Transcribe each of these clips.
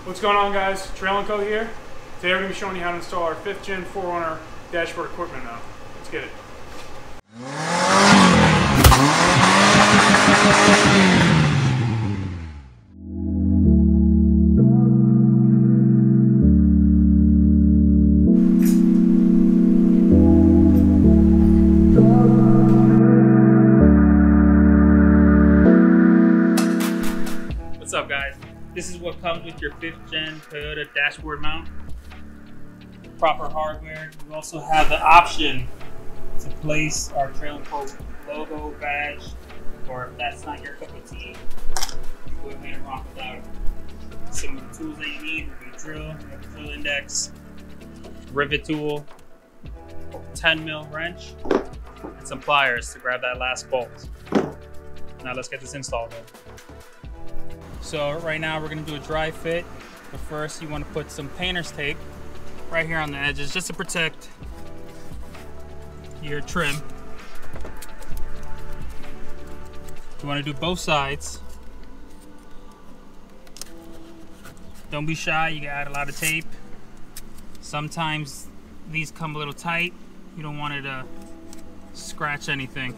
What's going on, guys? Trail & Co here. Today we're going to be showing you how to install our 5th gen 4Runner dashboard equipment now. Let's get it. What's up, guys? This is what comes with your 5th gen Toyota dashboard mount. Proper hardware. You also have the option to place our Trail & Co logo, badge, or if that's not your cup of tea, you go ahead and rock without it. Some of the tools that you need would be a drill, drill index, rivet tool, 10mm wrench, and some pliers to grab that last bolt. Now let's get this installed in. So right now we're going to do a dry fit, but first you want to put some painter's tape right here on the edges just to protect your trim. You want to do both sides. Don't be shy, you can add a lot of tape. Sometimes these come a little tight. You don't want it to scratch anything.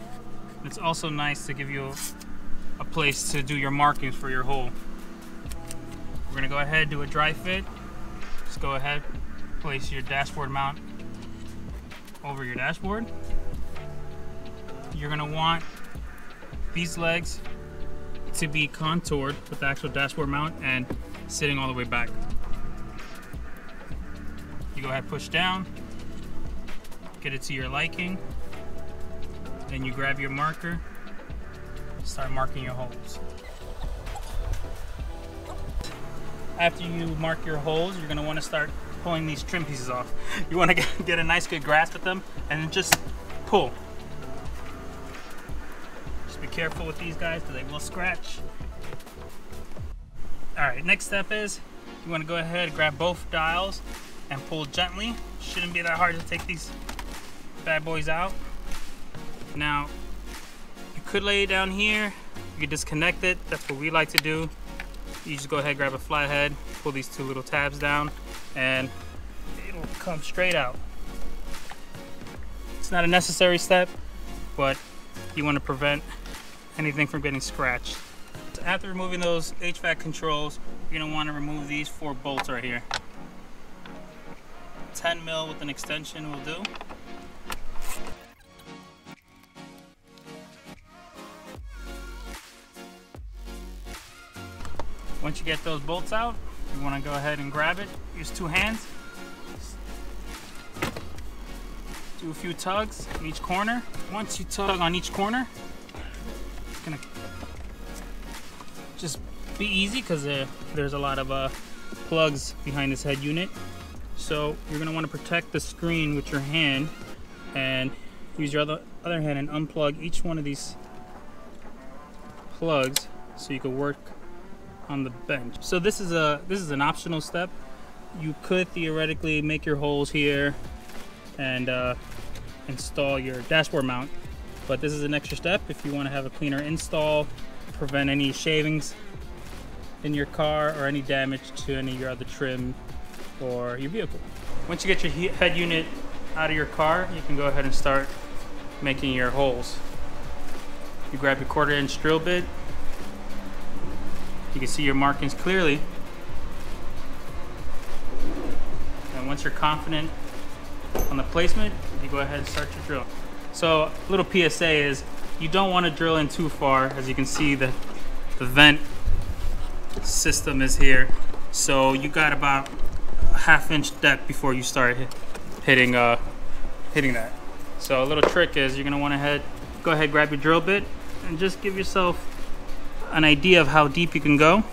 It's also nice to give you a place to do your markings for your hole. We're gonna go ahead and do a dry fit. Just go ahead, place your dashboard mount over your dashboard. You're gonna want these legs to be contoured with the actual dashboard mount and sitting all the way back. You go ahead, push down, get it to your liking, then you grab your marker, start marking your holes. After you mark your holes, you're going to want to start pulling these trim pieces off. You want to get a nice good grasp at them and then just pull. Just be careful with these guys because they will scratch. Alright, next step is you want to go ahead and grab both dials and pull gently. Shouldn't be that hard to take these bad boys out. Now, you could lay it down here, you could disconnect it, that's what we like to do. You just go ahead, grab a flathead, pull these two little tabs down, and it'll come straight out. It's not a necessary step, but you want to prevent anything from getting scratched. After removing those HVAC controls, you're going to want to remove these 4 bolts right here. 10mm with an extension will do. Once you get those bolts out, you want to go ahead and grab it. Use 2 hands. Do a few tugs in each corner. Once you tug on each corner, it's gonna just be easy because there's a lot of plugs behind this head unit. So you're going to want to protect the screen with your hand and use your other hand and unplug each one of these plugs so you can work on the bench. So this is an optional step. You could theoretically make your holes here and install your dashboard mount, but this is an extra step if you want to have a cleaner install, prevent any shavings in your car or any damage to any of your other trim or your vehicle. Once you get your head unit out of your car, you can go ahead and start making your holes. You grab your 1/4-inch drill bit. You can see your markings clearly. And once you're confident on the placement, you go ahead and start your drill. So a little PSA is you don't want to drill in too far. As you can see, the vent system is here. So you got about a 1/2 inch depth before you start hitting that. So a little trick is you're going to want to go ahead, grab your drill bit and just give yourself an idea of how deep you can go.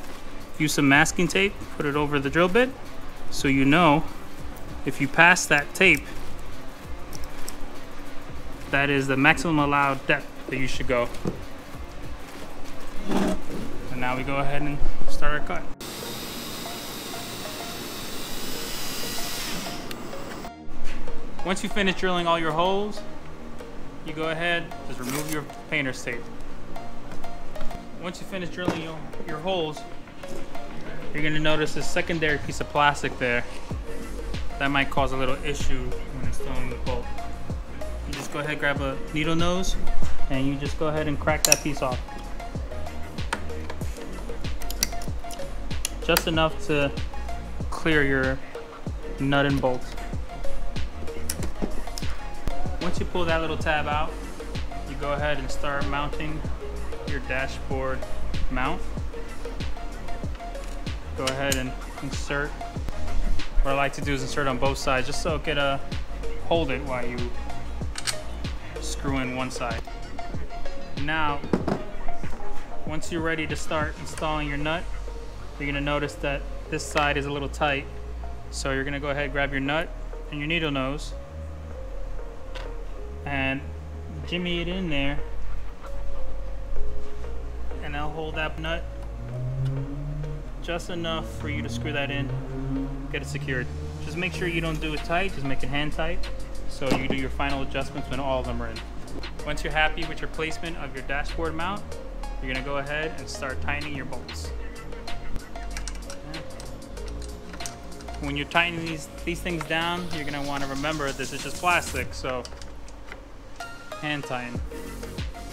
Use some masking tape, put it over the drill bit so you know if you pass that tape, that is the maximum allowed depth that you should go. And now we go ahead and start our cut. Once you finish drilling all your holes, you go ahead, just remove your painter's tape. Once you finish drilling your holes, you're gonna notice a secondary piece of plastic there. That might cause a little issue when installing the bolt. You just go ahead, grab a needle nose, and you just go ahead and crack that piece off. Just enough to clear your nut and bolt. Once you pull that little tab out, you go ahead and start mounting your dashboard mount. Go ahead and insert. What I like to do is insert on both sides just so it can hold it while you screw in one side. Now, once you're ready to start installing your nut, you're gonna notice that this side is a little tight. So you're gonna go ahead and grab your nut and your needle nose and jimmy it in there, and I'll hold that nut just enough for you to screw that in, get it secured. Just make sure you don't do it tight, just make it hand tight so you do your final adjustments when all of them are in. Once you're happy with your placement of your dashboard mount, you're gonna go ahead and start tightening your bolts. When you're tightening these things down, you're gonna wanna remember this is just plastic, so hand tighten.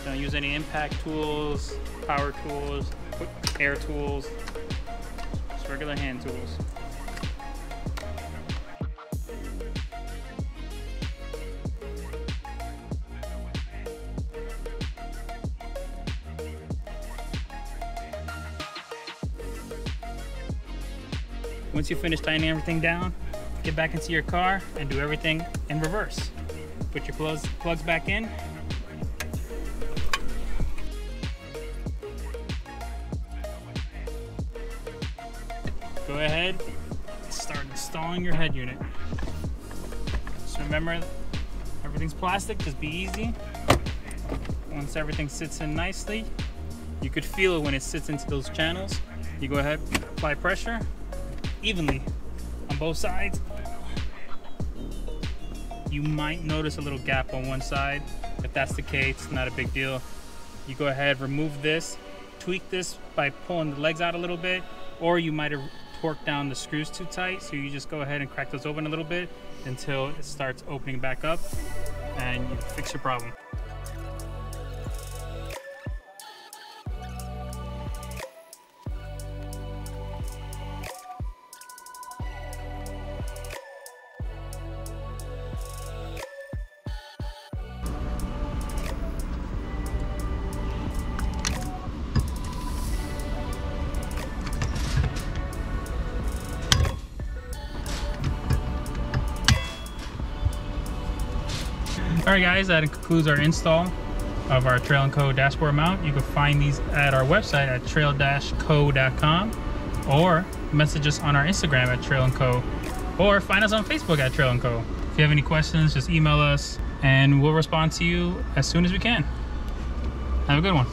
Don't use any impact tools, power tools, air tools, just regular hand tools. Once you finish tightening everything down, get back into your car and do everything in reverse. Put your plugs back in. Go ahead and start installing your head unit. Just remember, everything's plastic, just be easy. Once everything sits in nicely, you could feel it when it sits into those channels. You go ahead, apply pressure evenly on both sides. You might notice a little gap on one side. If that's the case, it's not a big deal. You go ahead, remove this, tweak this by pulling the legs out a little bit, or you might have torqued down the screws too tight, so you just go ahead and crack those open a little bit until it starts opening back up, and you fix your problem. Alright guys, that concludes our install of our Trail & Co dashboard mount. You can find these at our website at trail-co.com, or message us on our Instagram at Trail & Co, or find us on Facebook at Trail & Co. If you have any questions, just email us and we'll respond to you as soon as we can. Have a good one.